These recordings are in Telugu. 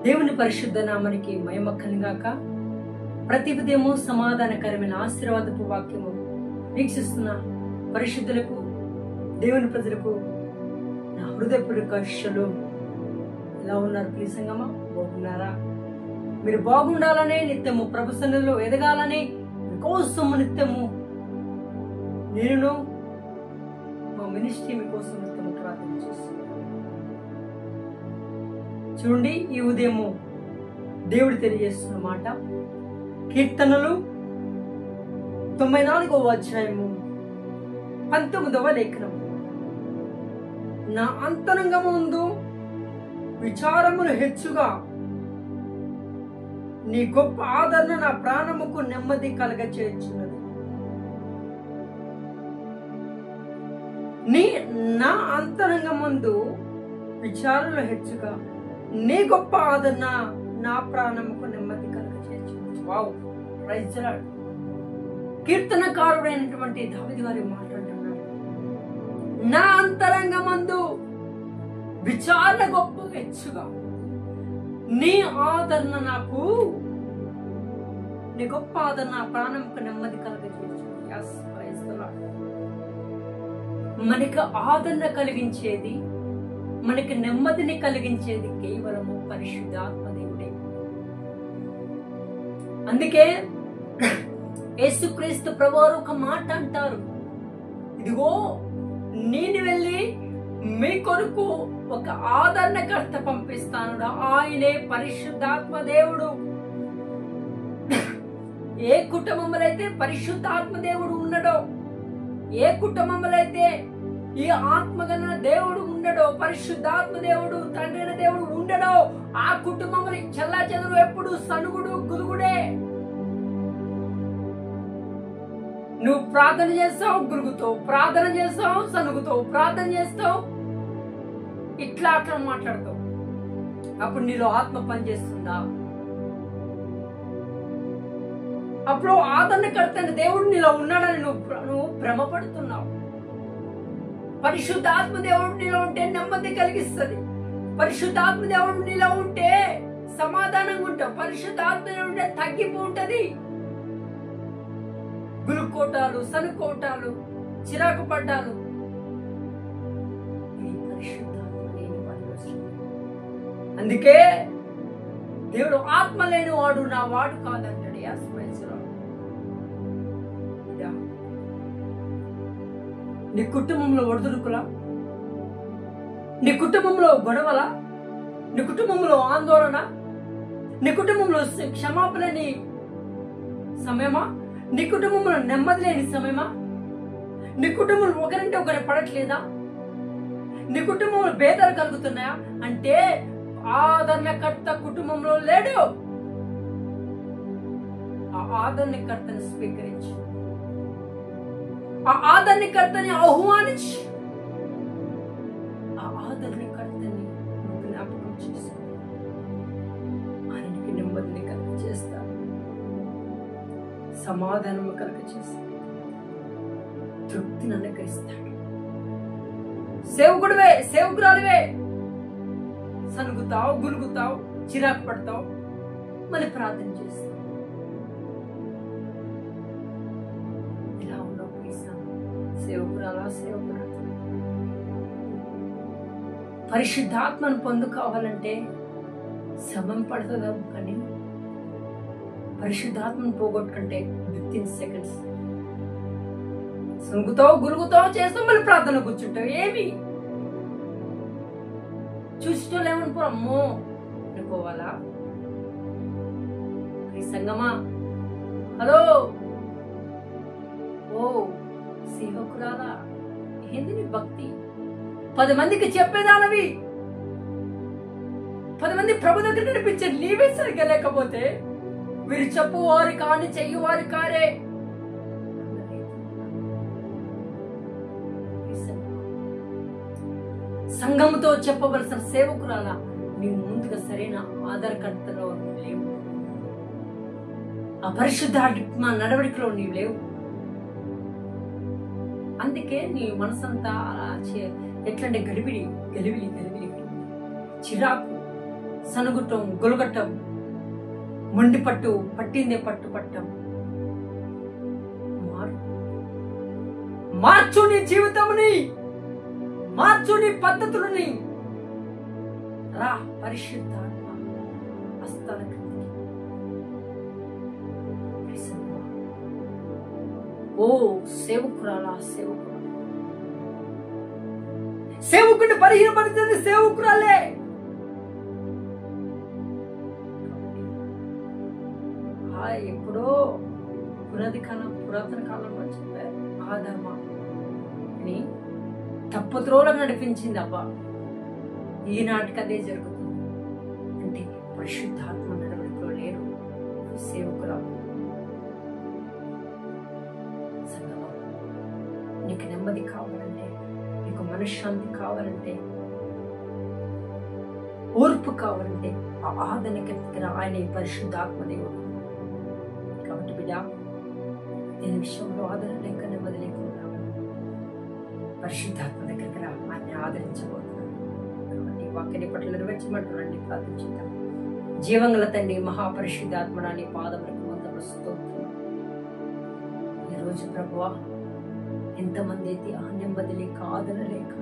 దేవుని పరిశుద్ధ నామానికి మహిమ కలుగాక. ప్రతి ఉదయము సమాధానకరమైన ఆశీర్వాదపు వాక్యము వీక్షిస్తున్న పరిశుద్ధులకు, దేవుని ప్రజలకు నా హృదయపూర్వక శుభం. ఎలా ఉన్నారు ప్రియ సంగమా? బాగున్నారా? మీరు బాగుండాలనే నిత్యము ప్రభు సన్నిధిలో ఎదగాలని మీకోసము నిత్యము నేను మా మినిస్ట్రీ మీకోసం నిత్యము ప్రార్థన చేస్తున్నాను. చూడండి, ఈ ఉదయము దేవుడు తెలియజేస్తున్న మాట కీర్తనలు 94వ అధ్యాయము 19వ లేఖనం. నా అంతరంగమందు విచారములు హెచ్చుగా, నీ గొప్ప ఆదరణ నా ప్రాణముకు నెమ్మది కలగచేయుచున్నది. నా అంతరంగమందు విచారములు హెచ్చుగా, నీ గొప్ప ఆదరణ నా ప్రాణముకు నెమ్మది కలగచేయుచున్నది. Wow, praise the Lord. కీర్తనకారుడైనటువంటి దావీదు గారు మాట్లాడుతున్నారు, నా అంతరంగమందు విచారణ గొప్ప హెచ్చుగా, నీ ఆదరణ నాకు, నీ గొప్ప ఆదరణ ప్రాణంకు నెమ్మది కలగచేయుచున్నది. yes, praise the Lord. మనకి ఆదరణ కలిగించేది, మనకి నెమ్మదిని కలిగించేది కేవలము పరిశుద్ధాత్మ దేవుడే. అందుకే యేసుక్రీస్తు ప్రభువారు ఒక మాట అంటారు, ఇదిగో నేను వెళ్ళి మీ కొరకు ఒక ఆదరణకర్త పంపిస్తాను, ఆయనే పరిశుద్ధాత్మ దేవుడు. ఏ కుటుంబంలో అయితే పరిశుద్ధాత్మ దేవుడు ఉన్నాడో, ఏ కుటుంబంలో అయితే ఈ ఆత్మగణ దేవుడు ఉండడో, పరిశుద్ధాత్మ దేవుడు తండ్రి అయిన దేవుడు ఉండడో, ఆ కుటుంబంలో చెల్లా చెదురు ఎప్పుడు సనుగుడు గురుగుడే. నువ్వు ప్రార్థన చేస్తావు, గురుగుతావు, ప్రార్థన చేస్తావు, సనుగుతావు, ప్రార్థన చేస్తావు, ఇట్లా అట్లా మాట్లాడతావు. అప్పుడు నీలో ఆత్మ పనిచేస్తుందా? అప్పుడు ఆదరణకర్త దేవుడు నీలో ఉన్నాడని నువ్వు భ్రమపడుతున్నావు. పరిశుద్ధాత్మ దేవుడు నీలో ఉంటే నెమ్మది కలిగిస్తుంది. పరిశుద్ధాత్మ దేవుడు నీలో ఉంటే సమాధానంగా ఉంటావు. పరిశుద్ధాత్మ దేవుడు ఉంటే తగ్గిపో ఉంటది. గురుకోటాలు, సనుకోటాలు, చిరాకు పడ్డాలు, పరిశుద్ధాత్మ లేని వాడు. అందుకే దేవుడు ఆత్మ లేని వాడు నా వాడు కాదంటాడు. నీ కుటుంబంలో ఒడిదుడుకులా, నీ కుటుంబంలో గొడవల, నీ కుటుంబంలో ఆందోళన, నీ కుటుంబంలో క్షమాపణ లేని సమయమా, నీ కుటుంబంలో నెమ్మది లేని సమయమా, నీ కుటుంబంలో ఒకరంటే ఒకరి పడట్లేదా, నీ కుటుంబంలో భేదాలు కలుగుతున్నాయా అంటే ఆదరణకర్త కుటుంబంలో లేడు. ఆ ఆదరణకర్తను స్వీకరించి, ఆ ఆదరణకర్తని ఆహ్వానించి, ఆ ఆదరణకర్తని జ్ఞాపకం చేసి ఆయనకి నెమ్మదిని కలుగజేస్తాడు, సమాధానము కలుగజేస్తాడు, తృప్తిని అనుగ్రహిస్తాడు. సేవకుడివే, సేవకురాలివే, సనుగుతావు, గులుగుతావు, చిరాకు పడతావు, మళ్ళీ ప్రార్థన చేస్తావు. సేవకురాలా, సేవకురా, పరిశుద్ధాత్మను పొందుకోవాలంటే సమయం పడుతుందా? కానీ పరిశుద్ధాత్మను పోగొట్టుకుంటే 15 seconds సొంగుతావు, గురుగుతావు, చేస్తావు, మళ్ళీ ప్రార్థన కూర్చుంటావు. ఏమి చూసేటోళ్ళు ఏమనుకో, అమ్మో అనుకోవాలా? ఈ సంగమా, హలో, ఓ సేవకురాలా, ఏంది నీ భక్తి? 10 మందికి చెప్పేదానవి, 10 మంది ప్రభు దగ్గర నడిపించే నీవే సరిగ్గా లేకపోతే వీరు చెప్పు వారి కాని చెయ్యి వారి కారే. సంఘముతో చెప్పవలసిన సేవకురాలా, నీవు ముందుగా సరైన ఆధారకర్తలో లేవు, ఆ పరిశుద్ధాత్మ నడవడికలో నీవు లేవు. అందుకే నీ మనసంతా అలా ఎట్లంటే గలిబిలి, చిరాకు, సనుగుటం, గొలగటం, మొండి పట్టు, పట్టిందే పట్టు పట్టం. మార్చు నీ జీవితముని, మార్చు నీ పద్ధతులని. రా పరిశుద్ధాత్మ హస్తాల క్రిందికి. ఓ సేవకురాలా, సేవకుని బలహీనపడుతుంది సేవకురాలే. ఎప్పుడో పురాతన కాలంలో చెప్పారు, ఆదమ్మ అని తప్పుద్రోలకు నడిపించింది అబ్బా. ఈనాటికి అదే జరుగుతుంది. అంటే పరిశుద్ధాత్మ నడవడికలో లేరు సేవకురాలు. నీకు నెమ్మది కావాలంటే, నీకు మనశ్శాంతి కావాలంటే, ఓర్పు కావాలంటే ఆ ఆదరణకి ఆయన పరిశుద్ధాత్మ దేవుడు. కాబట్టి బిడ్డ, దీని విషయంలో ఆదరణ లేక నెమ్మది లేకుండా పరిశుద్ధాత్మ దగ్గరికి రా, ఆయన ఆదరించబోతున్నాను. కాబట్టి వాక్యాన్ని పట్ల నెరవేర్చమంటున్నాండి. ప్రార్థించుతాం. జీవంగల తండ్రి, మహాపరిశుద్ధాత్మడా, నీ పాదములకు వందనములు స్తోత్రం. ఈరోజు ప్రభువా, ఎంతమంది అయితే ఆ నెమ్మది లేక, ఆదరణ లేక,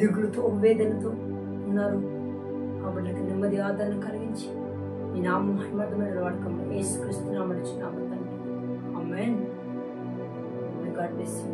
దిగులుతో, వేదనతో ఉన్నారు, ఆ బిడ్డలకు నెమ్మది, ఆదరణ కలిగించి ఈ నామం మహిమమైన వాడకం యేసుక్రీస్తు నామమున తండ్రి. ఆమేన్. God bless you.